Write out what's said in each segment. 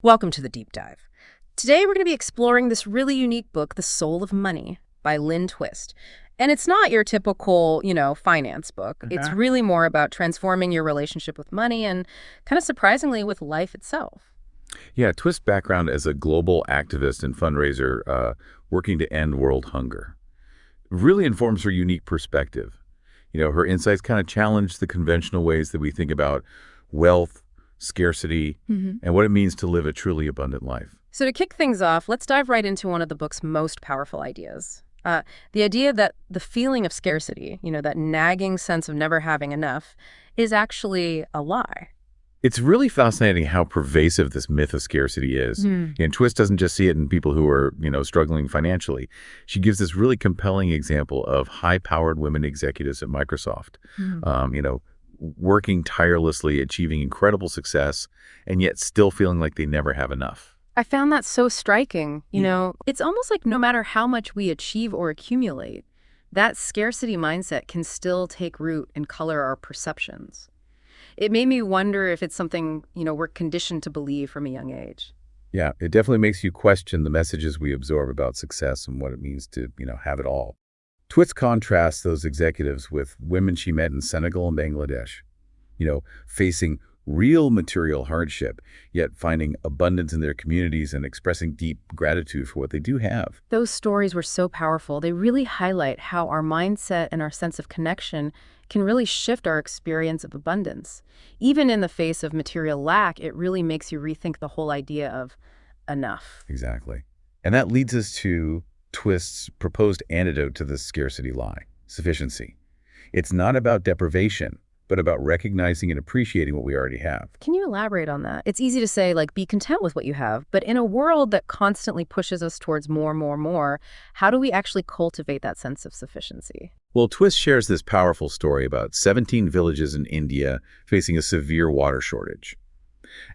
Welcome to the deep dive. Today we're going to be exploring this really unique book, The Soul of Money by Lynne Twist. And it's not your typical, finance book. It's Uh-huh. really more about transforming your relationship with money and kind of surprisingly with life itself. Yeah, Twist's background as a global activist and fundraiser working to end world hunger really informs her unique perspective. Her insights kind of challenge the conventional ways that we think about wealth, scarcity, and what it means to live a truly abundant life. So to kick things off, let's dive right into one of the book's most powerful ideas. The idea that the feeling of scarcity, that nagging sense of never having enough, is actually a lie. It's really fascinating how pervasive this myth of scarcity is. And Twist doesn't just see it in people who are, struggling financially. She gives this really compelling example of high-powered women executives at Microsoft, working tirelessly, achieving incredible success, and yet still feeling like they never have enough. I found that so striking. Yeah. It's almost like no matter how much we achieve or accumulate, that scarcity mindset can still take root and color our perceptions. It made me wonder if it's something, we're conditioned to believe from a young age. Yeah, it definitely makes you question the messages we absorb about success and what it means to, have it all. Twist contrasts those executives with women she met in Senegal and Bangladesh, facing real material hardship, yet finding abundance in their communities and expressing deep gratitude for what they do have. Those stories were so powerful. They really highlight how our mindset and our sense of connection can really shift our experience of abundance. Even in the face of material lack, it really makes you rethink the whole idea of enough. Exactly. And that leads us to Twist's proposed antidote to this scarcity lie, sufficiency. It's not about deprivation, but about recognizing and appreciating what we already have. Can you elaborate on that? It's easy to say, like, be content with what you have, but in a world that constantly pushes us towards more, more, more, how do we actually cultivate that sense of sufficiency? Well, Twist shares this powerful story about 17 villages in India facing a severe water shortage.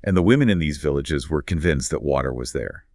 And the women in these villages were convinced that water was there,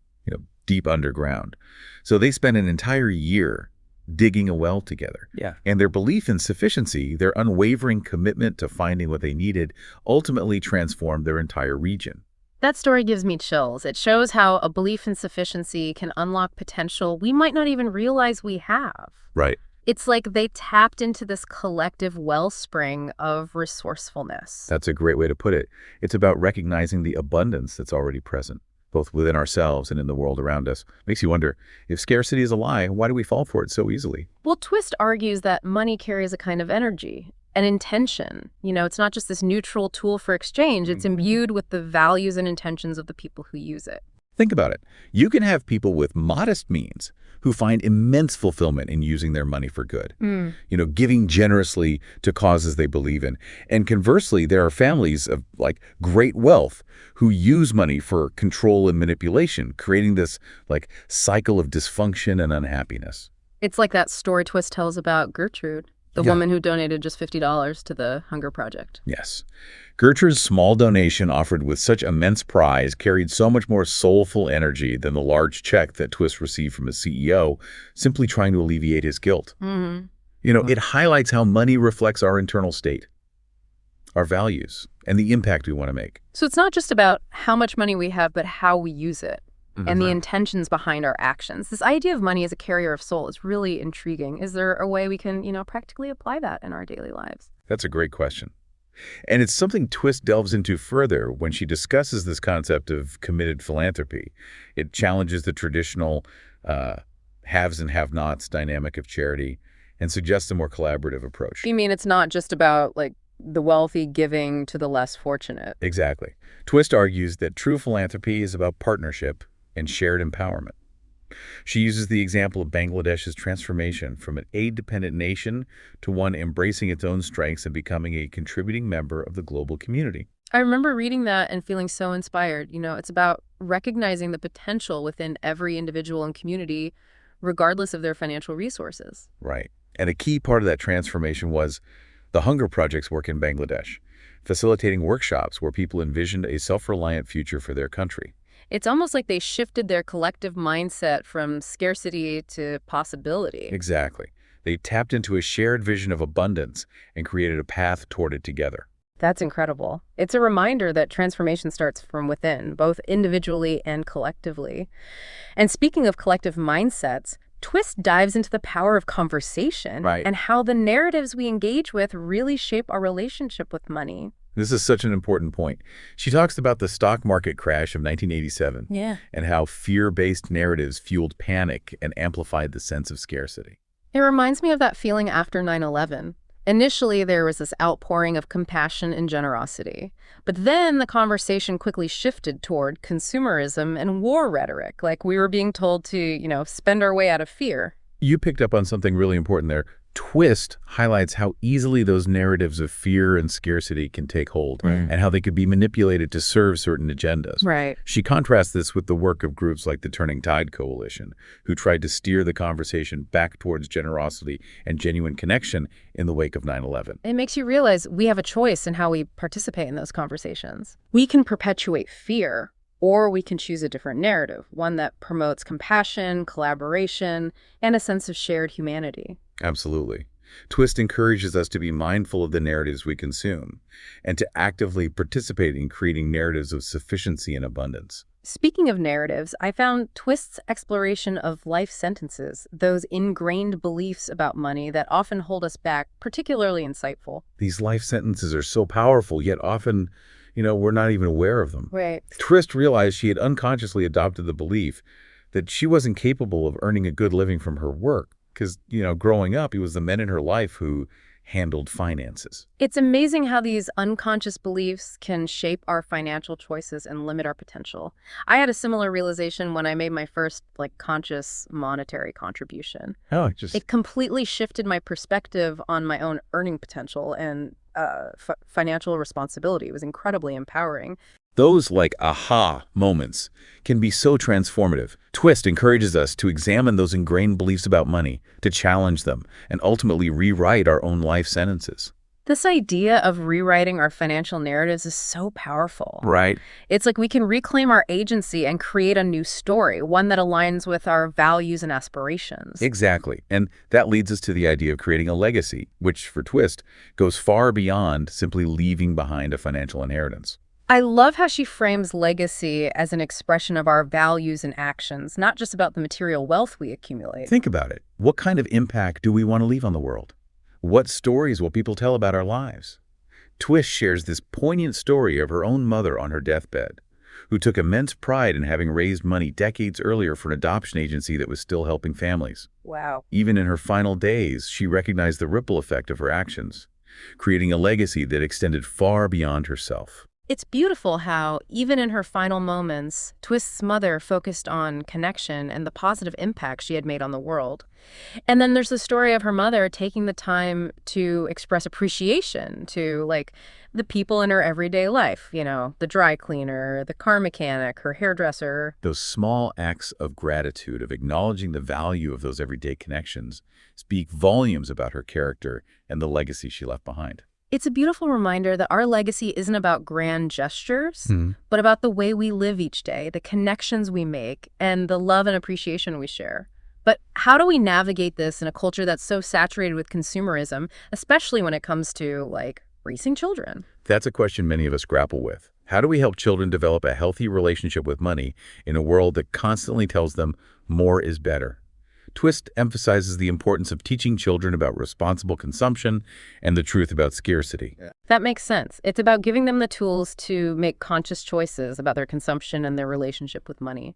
deep underground. So they spent an entire year digging a well together. Yeah. And their belief in sufficiency, their unwavering commitment to finding what they needed, ultimately transformed their entire region. That story gives me chills. It shows how a belief in sufficiency can unlock potential we might not even realize we have. Right. It's like they tapped into this collective wellspring of resourcefulness. That's a great way to put it. It's about recognizing the abundance that's already present, both within ourselves and in the world around us. Makes you wonder, if scarcity is a lie, why do we fall for it so easily? Well, Twist argues that money carries a kind of energy, an intention. It's not just this neutral tool for exchange. It's imbued with the values and intentions of the people who use it. Think about it. You can have people with modest means who find immense fulfillment in using their money for good, giving generously to causes they believe in. And conversely, there are families of great wealth who use money for control and manipulation, creating this cycle of dysfunction and unhappiness. It's like that story Twist tells about Gertrude, the Yeah. woman who donated just $50 to the Hunger Project. Yes. Gertrude's small donation offered with such immense prize carried so much more soulful energy than the large check that Twist received from his CEO, simply trying to alleviate his guilt. It highlights how money reflects our internal state, our values, and the impact we want to make. So it's not just about how much money we have, but how we use it and the intentions behind our actions. This idea of money as a carrier of soul is really intriguing. Is there a way we can, practically apply that in our daily lives? That's a great question. And it's something Twist delves into further when she discusses this concept of committed philanthropy. It challenges the traditional haves and have-nots dynamic of charity and suggests a more collaborative approach. You mean it's not just about, the wealthy giving to the less fortunate? Exactly. Twist argues that true philanthropy is about partnership and shared empowerment. She uses the example of Bangladesh's transformation from an aid-dependent nation to one embracing its own strengths and becoming a contributing member of the global community. I remember reading that and feeling so inspired. It's about recognizing the potential within every individual and community, regardless of their financial resources. Right. And a key part of that transformation was the Hunger Project's work in Bangladesh, facilitating workshops where people envisioned a self-reliant future for their country. It's almost like they shifted their collective mindset from scarcity to possibility. Exactly. They tapped into a shared vision of abundance and created a path toward it together. That's incredible. It's a reminder that transformation starts from within, both individually and collectively. And speaking of collective mindsets, Twist dives into the power of conversation Right. and how the narratives we engage with really shape our relationship with money. This is such an important point. She talks about the stock market crash of 1987 Yeah. and how fear-based narratives fueled panic and amplified the sense of scarcity. It reminds me of that feeling after 9/11. Initially, there was this outpouring of compassion and generosity. But then the conversation quickly shifted toward consumerism and war rhetoric, like we were being told to, spend our way out of fear. You picked up on something really important there. Twist highlights how easily those narratives of fear and scarcity can take hold, Right. and how they could be manipulated to serve certain agendas. Right. She contrasts this with the work of groups like the Turning Tide Coalition, who tried to steer the conversation back towards generosity and genuine connection in the wake of 9/11. It makes you realize we have a choice in how we participate in those conversations. We can perpetuate fear, or we can choose a different narrative, one that promotes compassion, collaboration, and a sense of shared humanity. Absolutely. Twist encourages us to be mindful of the narratives we consume and to actively participate in creating narratives of sufficiency and abundance. Speaking of narratives, I found Twist's exploration of life sentences, those ingrained beliefs about money that often hold us back, particularly insightful. These life sentences are so powerful, yet often, we're not even aware of them. Right. Twist realized she had unconsciously adopted the belief that she wasn't capable of earning a good living from her work because, growing up, it was the men in her life who handled finances. It's amazing how these unconscious beliefs can shape our financial choices and limit our potential. I had a similar realization when I made my first, conscious monetary contribution. Oh, It completely shifted my perspective on my own earning potential and financial responsibility. It was incredibly empowering. Those aha moments can be so transformative. Twist encourages us to examine those ingrained beliefs about money, to challenge them, and ultimately rewrite our own life sentences. This idea of rewriting our financial narratives is so powerful. Right. It's like we can reclaim our agency and create a new story, one that aligns with our values and aspirations. Exactly. And that leads us to the idea of creating a legacy, which for Twist goes far beyond simply leaving behind a financial inheritance. I love how she frames legacy as an expression of our values and actions, not just about the material wealth we accumulate. Think about it. What kind of impact do we want to leave on the world? What stories will people tell about our lives? Twist shares this poignant story of her own mother on her deathbed, who took immense pride in having raised money decades earlier for an adoption agency that was still helping families. Wow. Even in her final days, she recognized the ripple effect of her actions, creating a legacy that extended far beyond herself. It's beautiful how, even in her final moments, Twist's mother focused on connection and the positive impact she had made on the world. And then there's the story of her mother taking the time to express appreciation to, the people in her everyday life, the dry cleaner, the car mechanic, her hairdresser. Those small acts of gratitude, of acknowledging the value of those everyday connections, speak volumes about her character and the legacy she left behind. It's a beautiful reminder that our legacy isn't about grand gestures, but about the way we live each day, the connections we make, and the love and appreciation we share. But how do we navigate this in a culture that's so saturated with consumerism, especially when it comes to, raising children? That's a question many of us grapple with. How do we help children develop a healthy relationship with money in a world that constantly tells them more is better? Twist emphasizes the importance of teaching children about responsible consumption and the truth about scarcity. That makes sense. It's about giving them the tools to make conscious choices about their consumption and their relationship with money.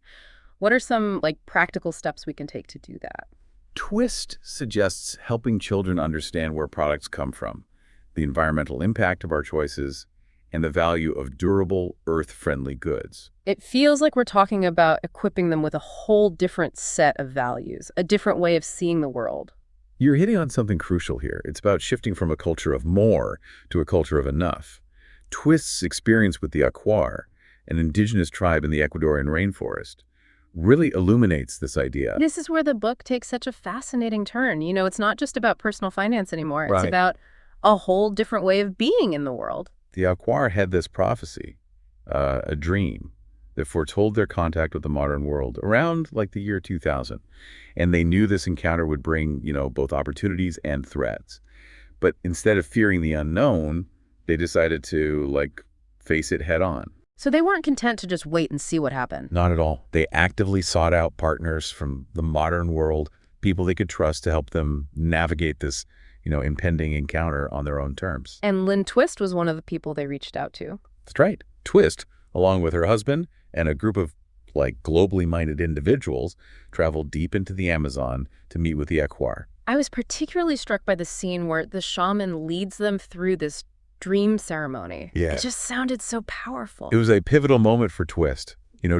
What are some, practical steps we can take to do that? Twist suggests helping children understand where products come from, the environmental impact of our choices, and the value of durable, earth-friendly goods. It feels like we're talking about equipping them with a whole different set of values, a different way of seeing the world. You're hitting on something crucial here. It's about shifting from a culture of more to a culture of enough. Twist's experience with the Akwar, an indigenous tribe in the Ecuadorian rainforest, really illuminates this idea. This is where the book takes such a fascinating turn. It's not just about personal finance anymore. It's Right. about a whole different way of being in the world. The Akwar had this prophecy, a dream, that foretold their contact with the modern world around the year 2000. And they knew this encounter would bring, both opportunities and threats. But instead of fearing the unknown, They decided to, like, face it head on. So they weren't content to just wait and see what happened. Not at all. They actively sought out partners from the modern world, people they could trust to help them navigate this, impending encounter on their own terms. And Lynne Twist was one of the people they reached out to. That's right. Twist, along with her husband and a group of, like, globally minded individuals, traveled deep into the Amazon to meet with the Equar. I was particularly struck by the scene where the shaman leads them through this dream ceremony. Yeah. It just sounded so powerful. It was a pivotal moment for Twist.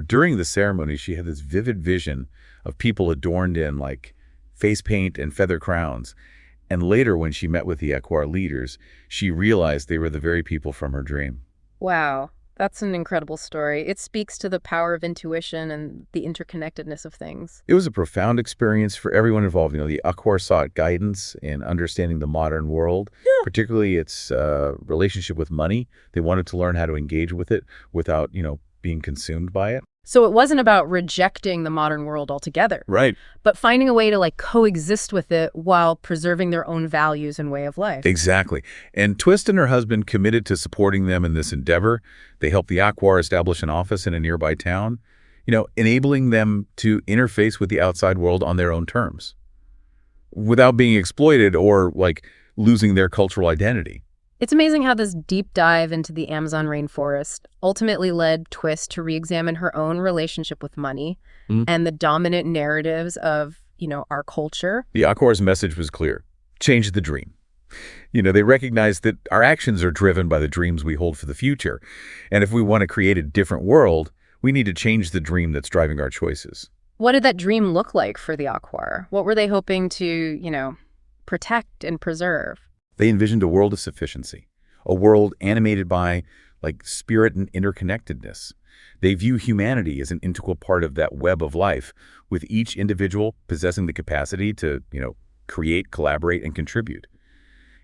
During the ceremony, she had this vivid vision of people adorned in, like, face paint and feather crowns. And later, when she met with the Equar leaders, she realized they were the very people from her dream. Wow. That's an incredible story. It speaks to the power of intuition and the interconnectedness of things. It was a profound experience for everyone involved. The Equar sought guidance in understanding the modern world, particularly its relationship with money. They wanted to learn how to engage with it without, being consumed by it. So it wasn't about rejecting the modern world altogether, Right. but finding a way to coexist with it while preserving their own values and way of life. Exactly. And Twist and her husband committed to supporting them in this endeavor. They helped the Equar establish an office in a nearby town, enabling them to interface with the outside world on their own terms without being exploited or, losing their cultural identity. It's amazing how this deep dive into the Amazon rainforest ultimately led Twist to re-examine her own relationship with money and the dominant narratives of, our culture. The Equar's message was clear. Change the dream. They recognize that our actions are driven by the dreams we hold for the future. And if we want to create a different world, we need to change the dream that's driving our choices. What did that dream look like for the Equar? What were they hoping to, protect and preserve? They envisioned a world of sufficiency, a world animated by, spirit and interconnectedness. They view humanity as an integral part of that web of life, with each individual possessing the capacity to, create, collaborate, and contribute.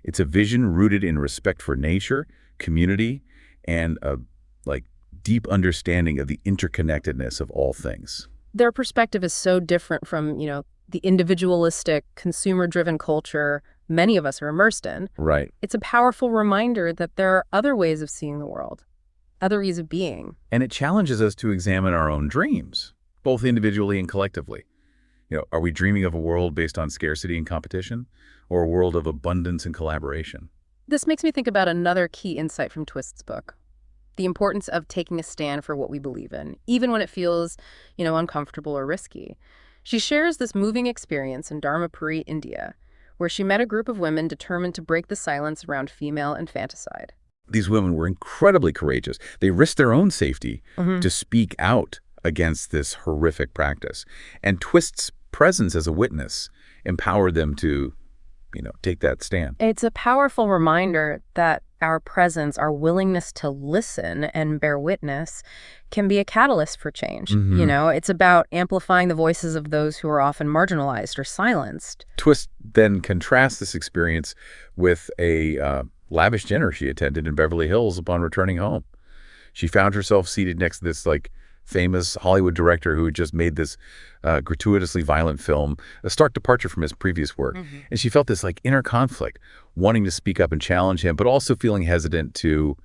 It's a vision rooted in respect for nature, community, and a, deep understanding of the interconnectedness of all things. Their perspective is so different from, the individualistic, consumer-driven culture many of us are immersed in. Right. It's a powerful reminder that there are other ways of seeing the world, other ways of being. And it challenges us to examine our own dreams, both individually and collectively. Are we dreaming of a world based on scarcity and competition, or a world of abundance and collaboration? This makes me think about another key insight from Twist's book, the importance of taking a stand for what we believe in, even when it feels, uncomfortable or risky. She shares this moving experience in Dharmapuri, India, where she met a group of women determined to break the silence around female infanticide. These women were incredibly courageous. They risked their own safety to speak out against this horrific practice. And Twist's presence as a witness empowered them to, take that stand. It's a powerful reminder that our presence, our willingness to listen and bear witness can be a catalyst for change. It's about amplifying the voices of those who are often marginalized or silenced. Twist then contrasts this experience with a lavish dinner she attended in Beverly Hills upon returning home. She found herself seated next to this, famous Hollywood director who had just made this gratuitously violent film, a stark departure from his previous work. And she felt this inner conflict, wanting to speak up and challenge him, but also feeling hesitant to,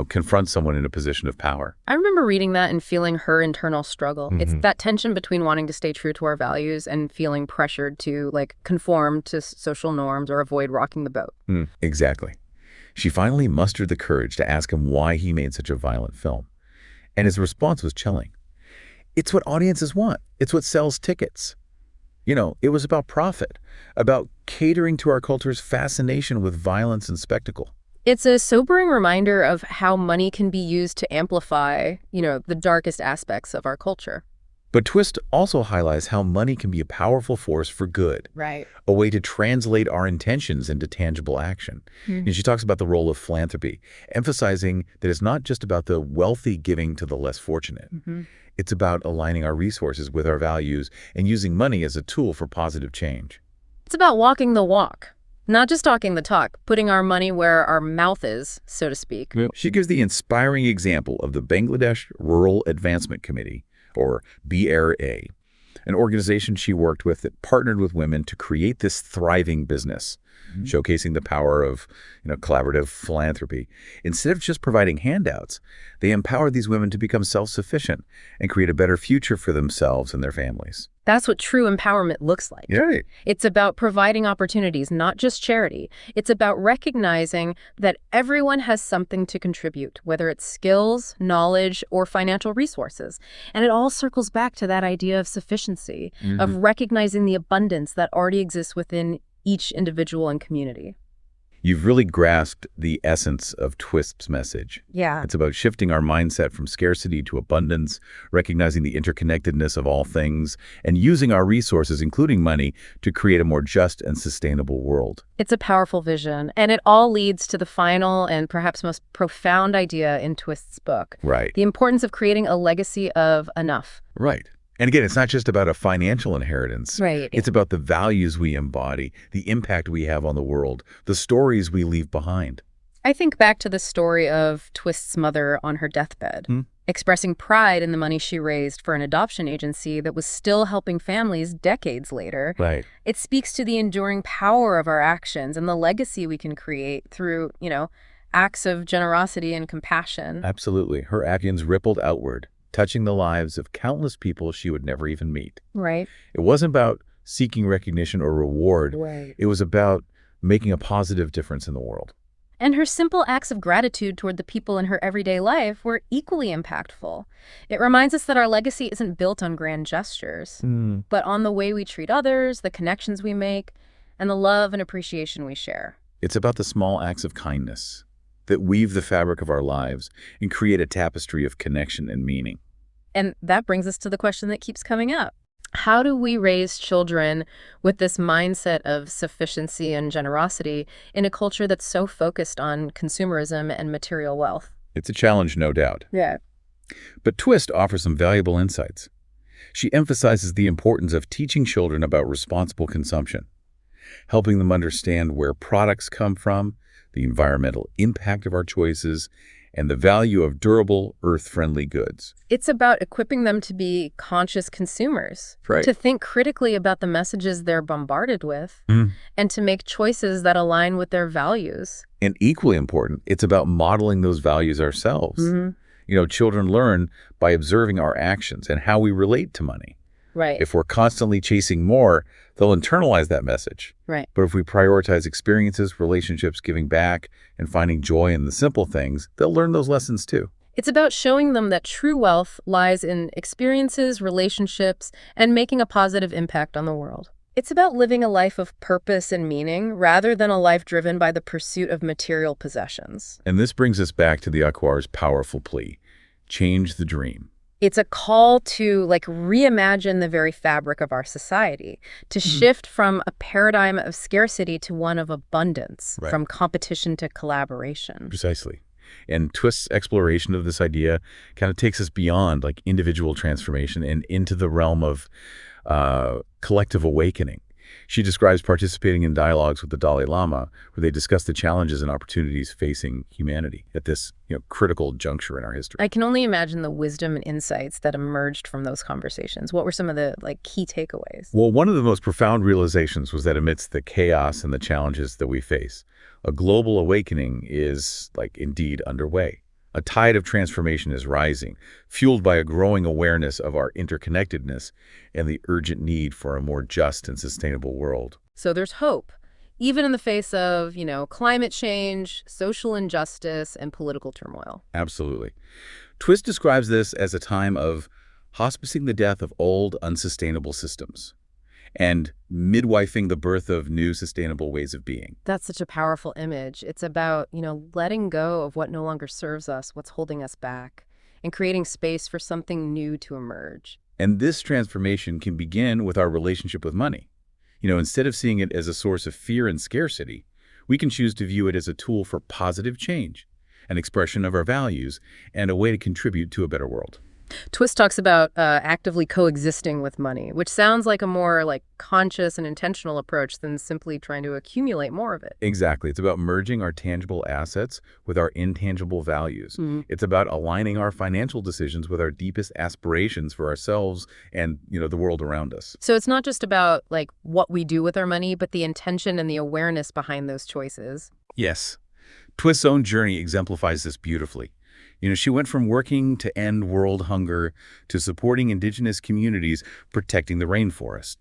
confront someone in a position of power. I remember reading that and feeling her internal struggle. It's that tension between wanting to stay true to our values and feeling pressured to conform to social norms or avoid rocking the boat. Exactly. She finally mustered the courage to ask him why he made such a violent film. And his response was chilling. It's what audiences want. It's what sells tickets. It was about profit, about catering to our culture's fascination with violence and spectacle. It's a sobering reminder of how money can be used to amplify, the darkest aspects of our culture. But Twist also highlights how money can be a powerful force for good. Right. A way to translate our intentions into tangible action. And she talks about the role of philanthropy, emphasizing that it's not just about the wealthy giving to the less fortunate. It's about aligning our resources with our values and using money as a tool for positive change. It's about walking the walk, not just talking the talk, putting our money where our mouth is, so to speak. She gives the inspiring example of the Bangladesh Rural Advancement Committee, or BRA, an organization she worked with that partnered with women to create this thriving business. showcasing the power of, collaborative philanthropy. Instead of just providing handouts, they empowered these women to become self-sufficient and create a better future for themselves and their families. That's what true empowerment looks like. Right. It's about providing opportunities, not just charity. It's about recognizing that everyone has something to contribute, whether it's skills, knowledge, or financial resources. And it all circles back to that idea of sufficiency, of recognizing the abundance that already exists within each individual and community. You've really grasped the essence of Twist's message. Yeah. It's about shifting our mindset from scarcity to abundance, recognizing the interconnectedness of all things, and using our resources, including money, to create a more just and sustainable world. It's a powerful vision, and it all leads to the final and perhaps most profound idea in Twist's book. Right. The importance of creating a legacy of enough. Right. And again, it's not just about a financial inheritance. Right. It's about the values we embody, the impact we have on the world, the stories we leave behind. I think back to the story of Twist's mother on her deathbed, expressing pride in the money she raised for an adoption agency that was still helping families decades later. Right. It speaks to the enduring power of our actions and the legacy we can create through, acts of generosity and compassion. Absolutely. Her actions rippled outward, touching the lives of countless people she would never even meet. Right. It wasn't about seeking recognition or reward. Right. It was about making a positive difference in the world. And her simple acts of gratitude toward the people in her everyday life were equally impactful. It reminds us that our legacy isn't built on grand gestures, but on the way we treat others, the connections we make, and the love and appreciation we share. It's about the small acts of kindness that weave the fabric of our lives and create a tapestry of connection and meaning. And that brings us to the question that keeps coming up. How do we raise children with this mindset of sufficiency and generosity in a culture that's so focused on consumerism and material wealth? It's a challenge, no doubt. Yeah. But Twist offers some valuable insights. She emphasizes the importance of teaching children about responsible consumption, helping them understand where products come from, the environmental impact of our choices, and the value of durable, earth-friendly goods. It's about equipping them to be conscious consumers, Right. to think critically about the messages they're bombarded with, and to make choices that align with their values. And equally important, it's about modeling those values ourselves. Children learn by observing our actions and how we relate to money. Right. If we're constantly chasing more, they'll internalize that message. Right. But if we prioritize experiences, relationships, giving back, and finding joy in the simple things, they'll learn those lessons too. It's about showing them that true wealth lies in experiences, relationships, and making a positive impact on the world. It's about living a life of purpose and meaning rather than a life driven by the pursuit of material possessions. And this brings us back to the Akwar's powerful plea: change the dream. It's a call to reimagine the very fabric of our society, to shift from a paradigm of scarcity to one of abundance, Right. from competition to collaboration. Precisely. And Twist's exploration of this idea kind of takes us beyond individual transformation and into the realm of collective awakening. She describes participating in dialogues with the Dalai Lama, where they discuss the challenges and opportunities facing humanity at this critical juncture in our history. I can only imagine the wisdom and insights that emerged from those conversations. What were some of the key takeaways? Well, one of the most profound realizations was that amidst the chaos and the challenges that we face, a global awakening is indeed underway. A tide of transformation is rising, fueled by a growing awareness of our interconnectedness and the urgent need for a more just and sustainable world. So there's hope, even in the face of, climate change, social injustice, and political turmoil. Absolutely. Twist describes this as a time of hospicing the death of old, unsustainable systems and midwifing the birth of new sustainable ways of being. That's such a powerful image. It's about, letting go of what no longer serves us, what's holding us back, and creating space for something new to emerge. And this transformation can begin with our relationship with money. Instead of seeing it as a source of fear and scarcity, we can choose to view it as a tool for positive change, an expression of our values, and a way to contribute to a better world. Twist talks about actively coexisting with money, which sounds like a more conscious and intentional approach than simply trying to accumulate more of it. Exactly. It's about merging our tangible assets with our intangible values. Mm. It's about aligning our financial decisions with our deepest aspirations for ourselves and, the world around us. So it's not just about what we do with our money, but the intention and the awareness behind those choices. Yes. Twist's own journey exemplifies this beautifully. She went from working to end world hunger to supporting indigenous communities protecting the rainforest.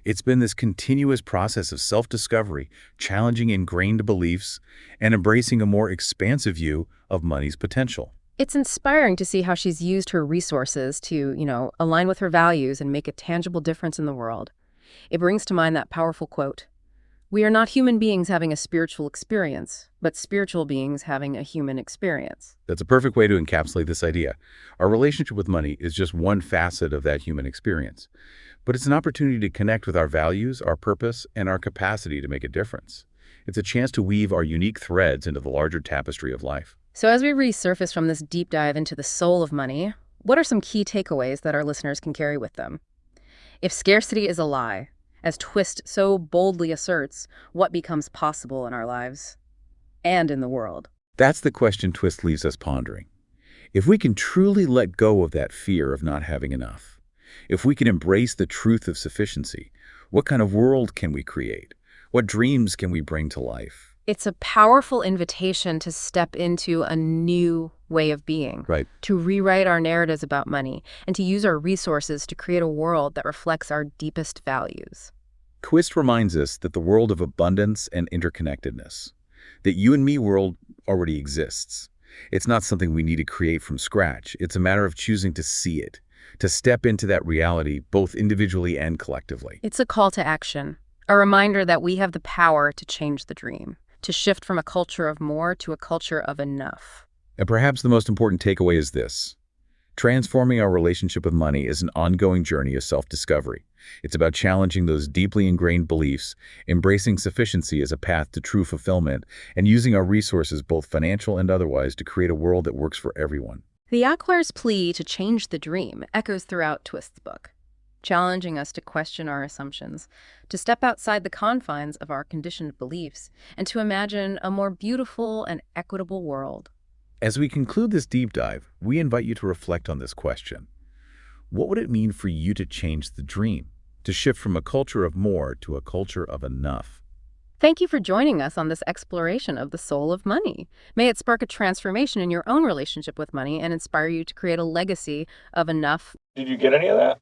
It's been this continuous process of self-discovery, challenging ingrained beliefs, and embracing a more expansive view of money's potential. It's inspiring to see how she's used her resources to, align with her values and make a tangible difference in the world. It brings to mind that powerful quote, "We are not human beings having a spiritual experience, but spiritual beings having a human experience." That's a perfect way to encapsulate this idea. Our relationship with money is just one facet of that human experience, but it's an opportunity to connect with our values, our purpose, and our capacity to make a difference. It's a chance to weave our unique threads into the larger tapestry of life. So as we resurface from this deep dive into the soul of money, what are some key takeaways that our listeners can carry with them? If scarcity is a lie, as Twist so boldly asserts, what becomes possible in our lives and in the world? That's the question Twist leaves us pondering. If we can truly let go of that fear of not having enough, if we can embrace the truth of sufficiency, what kind of world can we create? What dreams can we bring to life? It's a powerful invitation to step into a new way of being, Right. to rewrite our narratives about money, and to use our resources to create a world that reflects our deepest values. Twist reminds us that the world of abundance and interconnectedness, that you and me world already exists. It's not something we need to create from scratch. It's a matter of choosing to see it, to step into that reality both individually and collectively. It's a call to action, a reminder that we have the power to change the dream, to shift from a culture of more to a culture of enough. And perhaps the most important takeaway is this. Transforming our relationship with money is an ongoing journey of self-discovery. It's about challenging those deeply ingrained beliefs, embracing sufficiency as a path to true fulfillment, and using our resources, both financial and otherwise, to create a world that works for everyone. The Aquar's plea to change the dream echoes throughout Twist's book, challenging us to question our assumptions, to step outside the confines of our conditioned beliefs, and to imagine a more beautiful and equitable world. As we conclude this deep dive, we invite you to reflect on this question. What would it mean for you to change the dream, to shift from a culture of more to a culture of enough? Thank you for joining us on this exploration of the soul of money. May it spark a transformation in your own relationship with money and inspire you to create a legacy of enough. Did you get any of that?